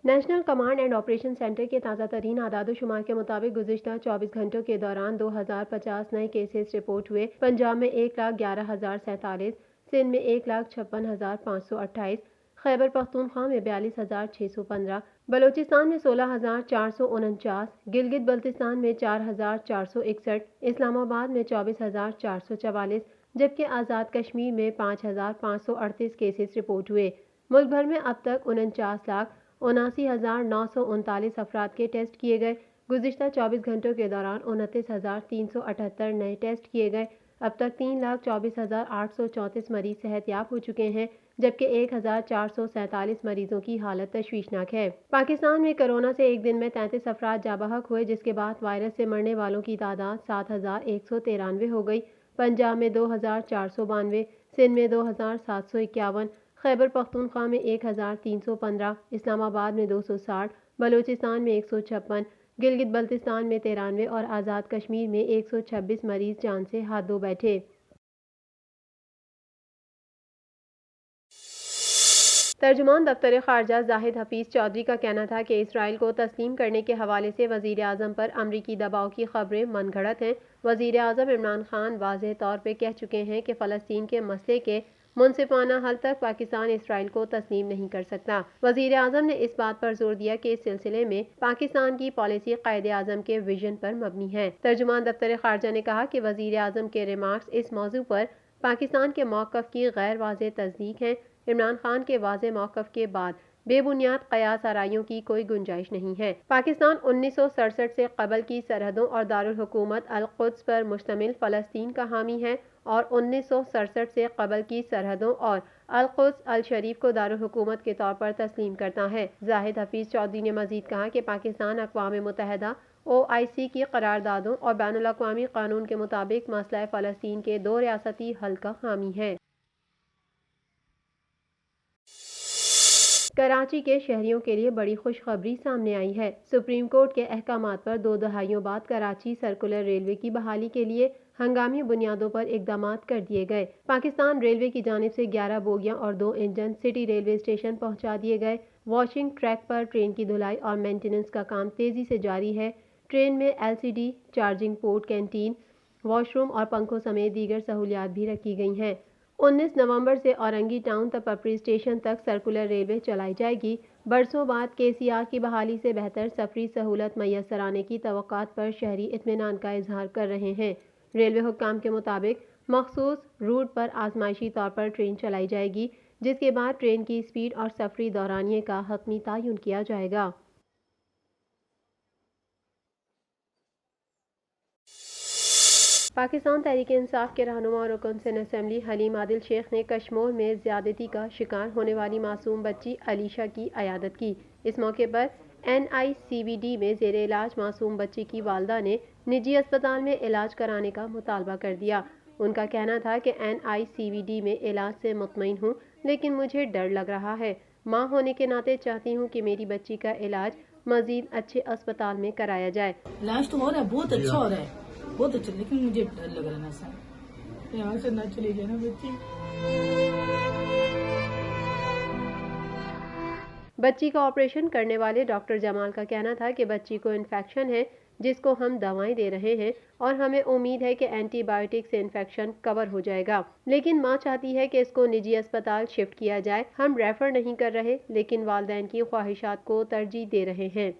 National command and operation centre के ताज़ा तरीन आदाद-ओ-शुमार के मुताबिक गुज़िश्ता 24 घंटों के दौरान 2050 नए केसेस रिपोर्ट हुए। पंजाब में 1,11,047, सिंध में 1,56,528, खैबर पख्तूनख्वा में 42,615, बलोचिस्तान में 16,449, गिलगित बल्तिस्तान में 4,461, इस्लामाबाद में 24,444, जबकि आज़ाद कश्मीर में 5,538 केसेस रिपोर्ट हुए। मुल्क भर में अब तक 49,79,939 अफराद के टेस्ट किए गए। गुज़िश्ता 24 घंटों के दौरान 29,378 नए टेस्ट किए गए। अब तक 3,24,834 मरीज सेहतयाब हो चुके हैं, जबकि 1,447 मरीजों की हालत तशवीशनाक है। पाकिस्तान में कोरोना से एक दिन में 33 अफराद जाबहक हुए, जिसके बाद वायरस से मरने वालों की तादाद 7,193 हो गई। पंजाब में 2,492, सिंध में 2,751, खैबर पख्तूनख्वा में 1,315, इस्लामाबाद में 260, बलोचिस्तान में 156, गिलगित बल्तिस्तान में 93 और आज़ाद कश्मीर में 126 मरीज जान से हाथ धो बैठे। तर्जुमान दफ्तर खारजा जाहिद हफीज चौधरी का कहना था कि इसराइल को तस्लीम करने के हवाले से वज़ीर आज़म पर अमरीकी दबाव की खबरें मनगढ़ंत हैं। वज़ीर आज़म इमरान खान वाज़ेह तौर पर कह चुके हैं कि फ़लस्तीन के मसले के मुनसिफाना हल तक पाकिस्तान इसराइल को तस्लीम नहीं कर सकता। वज़ीर आज़म ने इस बात पर जोर दिया कि इस सिलसिले में पाकिस्तान की पॉलिसी कायदे आज़म के विजन पर मबनी है। तर्जुमान दफ्तर खारजा ने कहा कि वज़ीर आज़म के रिमार्क्स इस मौजू पर पाकिस्तान के मौक़िफ़ की गैर वाज़ेह तस्दीक है। इमरान खान के वाज़ेह मौक़िफ़ के बाद बेबुनियाद क़यास आराइयों की कोई गुंजाइश नहीं है। पाकिस्तान 1967 से कबल की सरहदों और दारुल हुकूमत अल-कुद्स पर मुश्तमिल फ़लस्तीन का हामी है और 1967 से कबल की सरहदों और अल-कुद्स अल-शरीफ को दारुल हुकूमत के तौर पर तस्लीम करता है। जाहिद हफीज चौधरी ने मज़ीद कहा कि पाकिस्तान अक़वाम मुत्तहिदा OIC की करारदादों और बैनुल अक़वामी कानून के मुताबिक मसला फ़लस्तीन के 2 रियासती हल का हामी है। कराची के शहरियों के लिए बड़ी खुशखबरी सामने आई है। सुप्रीम कोर्ट के अहकामात पर 2 दहाइयों बाद कराची सर्कुलर रेलवे की बहाली के लिए हंगामी बुनियादों पर इकदामात कर दिए गए। पाकिस्तान रेलवे की जानिब से 11 बोगियां और 2 इंजन सिटी रेलवे स्टेशन पहुंचा दिए गए। वॉशिंग ट्रैक पर ट्रेन की धुलाई और मेंटेनेंस का काम तेजी से जारी है। ट्रेन में LCD charging port, canteen, washroom और पंखों समेत दीगर सहूलियात भी रखी गई हैं। 19 नवंबर से औरंगी टाउन तपपरी स्टेशन तक सर्कुलर रेलवे चलाई जाएगी। बरसों बाद KCR की बहाली से बेहतर सफरी सहूलत मैसर आने की तवक्कात पर शहरी इत्मीनान का इजहार कर रहे हैं। रेलवे हुक्काम के मुताबिक मखसूस रूट पर आजमाइशी तौर पर ट्रेन चलाई जाएगी, जिसके बाद ट्रेन की स्पीड और सफरी दौरानिये का हतमी तयन किया जाएगा। पाकिस्तान तहरीक-ए-इंसाफ के रहनुमा और रुकन सिंध असेंबली हलीम आदिल शेख ने कशमोर में ज्यादती का शिकार होने वाली मासूम बच्ची अलीशा की अयादत की। इस मौके पर NICVD में जेर इलाज मासूम बच्ची की वालदा ने निजी अस्पताल में इलाज कराने का मुतालबा कर दिया। उनका कहना था कि NICVD में इलाज से मुतमईन हूँ, लेकिन मुझे डर लग रहा है। माँ होने के नाते चाहती हूँ कि मेरी बच्ची का इलाज मजीद अच्छे अस्पताल में कराया जाए। इलाज तो हो रहा है, बहुत अच्छा हो रहा है, बहुत अच्छा, लेकिन मुझे डर लग रहा है ना सर, यहाँ से ना चली जाए ना बच्ची का ऑपरेशन करने वाले डॉक्टर जमाल का कहना था कि बच्ची को इन्फेक्शन है, जिसको हम दवाएं दे रहे हैं और हमें उम्मीद है कि एंटीबायोटिक से इन्फेक्शन कवर हो जाएगा। लेकिन माँ चाहती है कि इसको निजी अस्पताल शिफ्ट किया जाए। हम रेफर नहीं कर रहे, लेकिन वालिदैन की ख्वाहिशात को तरजीह दे रहे हैं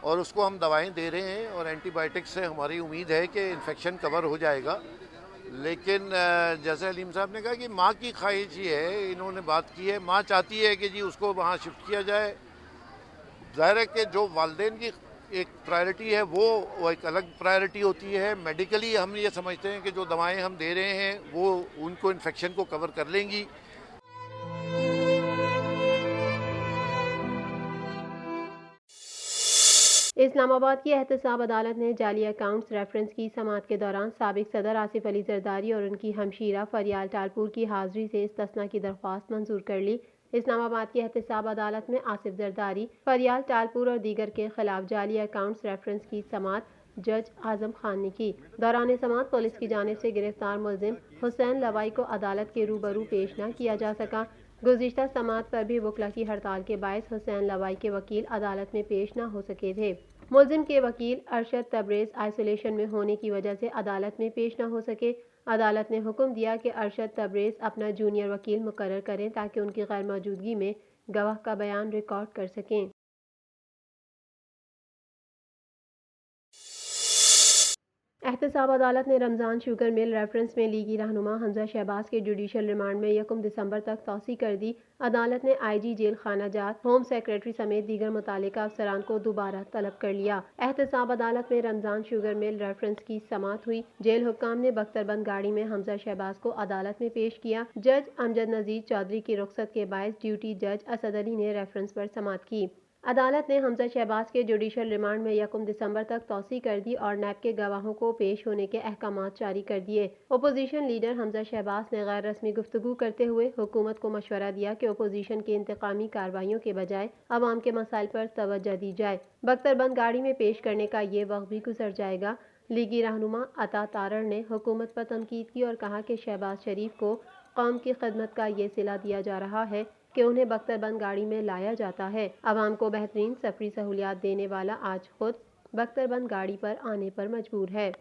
और उसको हम दवाएं दे रहे हैं और एंटीबायोटिक से हमारी उम्मीद है कि इन्फेक्शन कवर हो जाएगा। लेकिन जैसे हलीम साहब ने कहा कि माँ की ख्वाहिश ही है, इन्होंने बात की है, माँ चाहती है कि जी उसको वहाँ शिफ्ट किया जाए। ज़ाहिर है कि जो वालिदैन की एक प्रायोरिटी है वो एक अलग प्रायोरिटी होती है। मेडिकली हम ये समझते हैं कि जो दवाएं हम दे रहे हैं वो उनको इन्फेक्शन को कवर कर लेंगी। इस्लामाबाद की एहतसाब अदालत ने जाली अकाउंट्स रेफरेंस की समाअत के दौरान साबिक सदर आसिफ अली जरदारी और उनकी हमशीरा फरियाल टालपुर की हाजिरी से इस्तिस्ना की दरख्वास्त मंजूर कर ली। इस्लामाबाद की एहतसाब अदालत में आसिफ जरदारी, फरियाल टालपुर और दीगर के खिलाफ जाली अकाउंट्स रेफरेंस की समाअत जज आजम खान ने की। दौरान समाअत पुलिस की जानिब से गिरफ्तार मुलजिम हुसैन लवाई को अदालत के रूबरू पेश न किया जा सका। गुज़िश्ता समाअत पर भी वकला की हड़ताल के बायस हुसैन लवाई के वकील अदालत में पेश न हो सके थे। मुलजिम के वकील अरशद तबरेज़ आइसोलेशन में होने की वजह से अदालत में पेश न हो सके। अदालत ने हुक्म दिया कि अरशद तबरेज़ अपना जूनियर वकील मुकर्रर करें ताकि उनकी गैर मौजूदगी में गवाह का बयान रिकॉर्ड कर सकें। एहतसाब अदालत ने रमज़ान शुगर मिल रेफरेंस में लीगी रहनुमा हमजा शहबाज के जुडिशल रिमांड में 1 दिसंबर तक तौसी कर दी। अदालत ने IG जेल खाना जात, होम सेक्रेटरी समेत दीगर मुतालिका अफसरान को दोबारा तलब कर लिया। एहतसाब अदालत में रमज़ान शुगर मिल रेफरेंस की समाअत हुई। जेल हुक्काम ने बख्तरबंद गाड़ी में हमजा शहबाज को अदालत में पेश किया। जज अमजद नज़ीर चौधरी की रुख्सत के बायस ड्यूटी जज असद अली ने रेफरेंस पर समाअत की। अदालत ने हमजा शहबाज के जुडिशल रिमांड में 1 दिसंबर तक तौसी कर दी और नैब के गवाहों को पेश होने के अहकामात जारी कर दिए। अपोजिशन लीडर हमजा शहबाज ने गैर रस्मी गुफ्तगू करते हुए हुकूमत को मशवरा दिया कि अपोजिशन की इंतकामी कार्रवाइयों के बजाय अवाम के मसाइल पर तवज्जो दी जाए। बख्तरबंद गाड़ी में पेश करने का ये वक्त भी गुजर जाएगा। लीगी रहनुमा अता तारड़ ने हुकूमत पर तनकीद की और कहा कि शहबाज शरीफ को कौम की खिदमत का ये सिला दिया जा रहा है कि उन्हें बख्तरबंद गाड़ी में लाया जाता है। आवाम को बेहतरीन सफरी सहूलियात देने वाला आज खुद बख्तरबंद गाड़ी पर आने पर मजबूर है।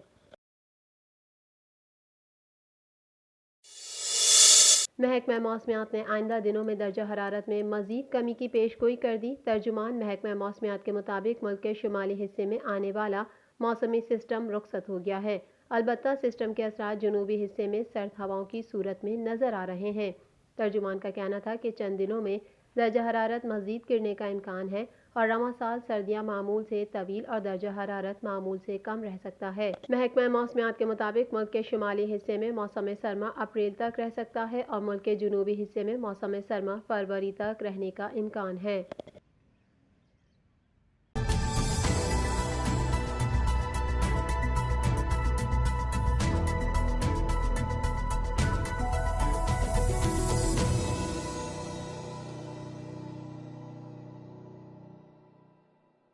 महकमा मौसमियात ने आइंदा दिनों में दर्जा हरारत में मजीद कमी की पेशगोई कर दी। तर्जुमान महकमा मौसमियात के मुताबिक मुल्क के शुमाली हिस्से में आने वाला मौसमी सिस्टम रुखसत हो गया है। अलबत्ता सिस्टम के असरात जनूबी हिस्से में सर्द हवाओं की सूरत में नजर आ रहे हैं। तर्जुमान का कहना था कि चंद दिनों में दर्जा हरारत मजीद गिरने का इम्कान है और रवां साल सर्दियां मामूल से तवील और दर्जा हरारत मामूल से कम रह सकता है। महकमा मौसमियात के मुताबिक मुल्क के शुमाली हिस्से में मौसम सरमा अप्रैल तक रह सकता है और मुल्क के जनूबी हिस्से में मौसम सरमा फरवरी तक रहने का इम्कान है।